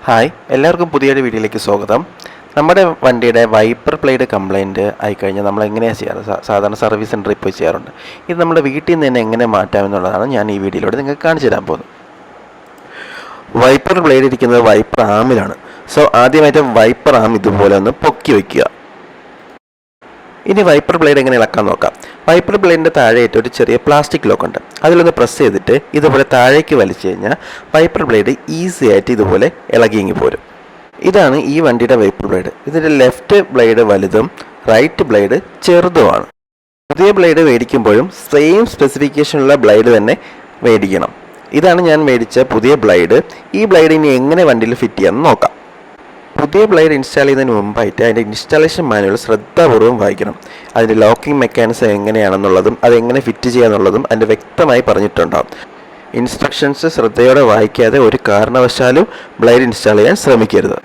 Hi, എല്ലാവർക്കും പുതിയൊരു വീഡിയോയിലേക്ക് സ്വാഗതം. നമ്മുടെ വണ്ടിയുടെ വൈപ്പർ ബ്ലേഡ് കംപ്ലൈൻറ്റ് ആയിക്കഴിഞ്ഞാൽ നമ്മൾ എങ്ങനെയാണ് ചെയ്യാറ്? സാധാരണ സർവീസ് സെൻറ്ററിൽ പോയി ചെയ്യാറുണ്ട്. ഇത് നമ്മുടെ വീട്ടിൽ നിന്ന് തന്നെ എങ്ങനെ മാറ്റാമെന്നുള്ളതാണ് ഞാൻ ഈ വീഡിയോയിലൂടെ നിങ്ങൾക്ക് കാണിച്ചു തരാൻ പോകുന്നത്. വൈപ്പർ ബ്ലേഡ് ഇരിക്കുന്നത് വൈപ്പർ ആമിലാണ്. സോ ആദ്യമായിട്ട് വൈപ്പർ ആം ഇതുപോലെ ഒന്ന് പൊക്കി വയ്ക്കുക. ഇനി വൈപ്പർ ബ്ലേഡ് എങ്ങനെ ഇളക്കാൻ നോക്കാം. വൈപ്പർ ബ്ലേഡിൻ്റെ താഴെയായിട്ട് ഒരു ചെറിയ പ്ലാസ്റ്റിക് ലോക്ക് ഉണ്ട്. അതിലൊന്ന് പ്രസ് ചെയ്തിട്ട് ഇതുപോലെ താഴേക്ക് വലിച്ചു കഴിഞ്ഞാൽ വൈപ്പർ ബ്ലേഡ് ഈസി ആയിട്ട് ഇതുപോലെ ഇളകിങ്ങി പോരും. ഇതാണ് ഈ വണ്ടിയുടെ വൈപ്പർ ബ്ലേഡ്. ഇതിൻ്റെ ലെഫ്റ്റ് ബ്ലേഡ് വലുതും റൈറ്റ് ബ്ലേഡ് ചെറുതുമാണ്. പുതിയ ബ്ലേഡ് മേടിക്കുമ്പോഴും സെയിം സ്പെസിഫിക്കേഷനുള്ള ബ്ലേഡ് തന്നെ മേടിക്കണം. ഇതാണ് ഞാൻ മേടിച്ച പുതിയ ബ്ലേഡ്. ഈ ബ്ലേഡ് ഇനി എങ്ങനെ വണ്ടിയിൽ ഫിറ്റ് ചെയ്യാമെന്ന് നോക്കാം. പുതിയ ബ്ലേഡ് ഇൻസ്റ്റാൾ ചെയ്യുന്നതിന് മുമ്പായിട്ട് അതിൻ്റെ ഇൻസ്റ്റാളേഷൻ മാനുവൽ ശ്രദ്ധാപൂർവ്വം വായിക്കണം. അതിൻ്റെ ലോക്കിംഗ് മെക്കാനിസം എങ്ങനെയാണെന്നുള്ളതും അതെങ്ങനെ ഫിറ്റ് ചെയ്യാന്നുള്ളതും അതിൻ്റെ വ്യക്തമായി പറഞ്ഞിട്ടുണ്ടാകും. ഇൻസ്ട്രക്ഷൻസ് ശ്രദ്ധയോടെ വായിക്കാതെ ഒരു കാരണവശാലും ബ്ലേഡ് ഇൻസ്റ്റാൾ ചെയ്യാൻ ശ്രമിക്കരുത്.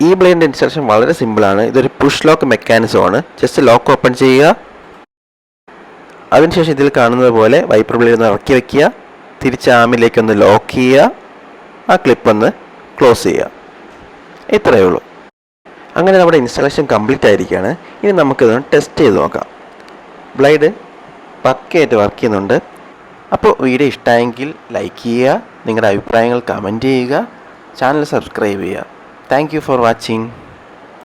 ഈ ബ്ലേഡിൻ്റെ ഇൻസ്റ്റാളേഷൻ വളരെ സിമ്പിളാണ്. ഇതൊരു പുഷ് ലോക്ക് മെക്കാനിസമാണ്. ജസ്റ്റ് ലോക്ക് ഓപ്പൺ ചെയ്യുക. അതിനുശേഷം ഇതിൽ കാണുന്നത് പോലെ വൈപ്പർ ബ്ലേഡ് ഒന്ന് ഇറക്കി വയ്ക്കുക. തിരിച്ച് ആമിലേക്കൊന്ന് ലോക്ക് ചെയ്യുക. ആ ക്ലിപ്പ് ഒന്ന് ക്ലോസ് ചെയ്യുക. ഇത്രയേ ഉള്ളൂ. അങ്ങനെ നമ്മുടെ ഇൻസ്റ്റാളേഷൻ കംപ്ലീറ്റ് ആയിരിക്കുകയാണ്. ഇനി നമുക്കിതൊന്ന് ടെസ്റ്റ് ചെയ്ത് നോക്കാം. ബ്ലേഡ് പക്കയായിട്ട് വർക്ക് ചെയ്യുന്നുണ്ട്. അപ്പോൾ വീഡിയോ ഇഷ്ടമായെങ്കിൽ ലൈക്ക് ചെയ്യുക, നിങ്ങളുടെ അഭിപ്രായങ്ങൾ കമൻറ്റ് ചെയ്യുക, ചാനൽ സബ്സ്ക്രൈബ് ചെയ്യുക. Thank you for watching.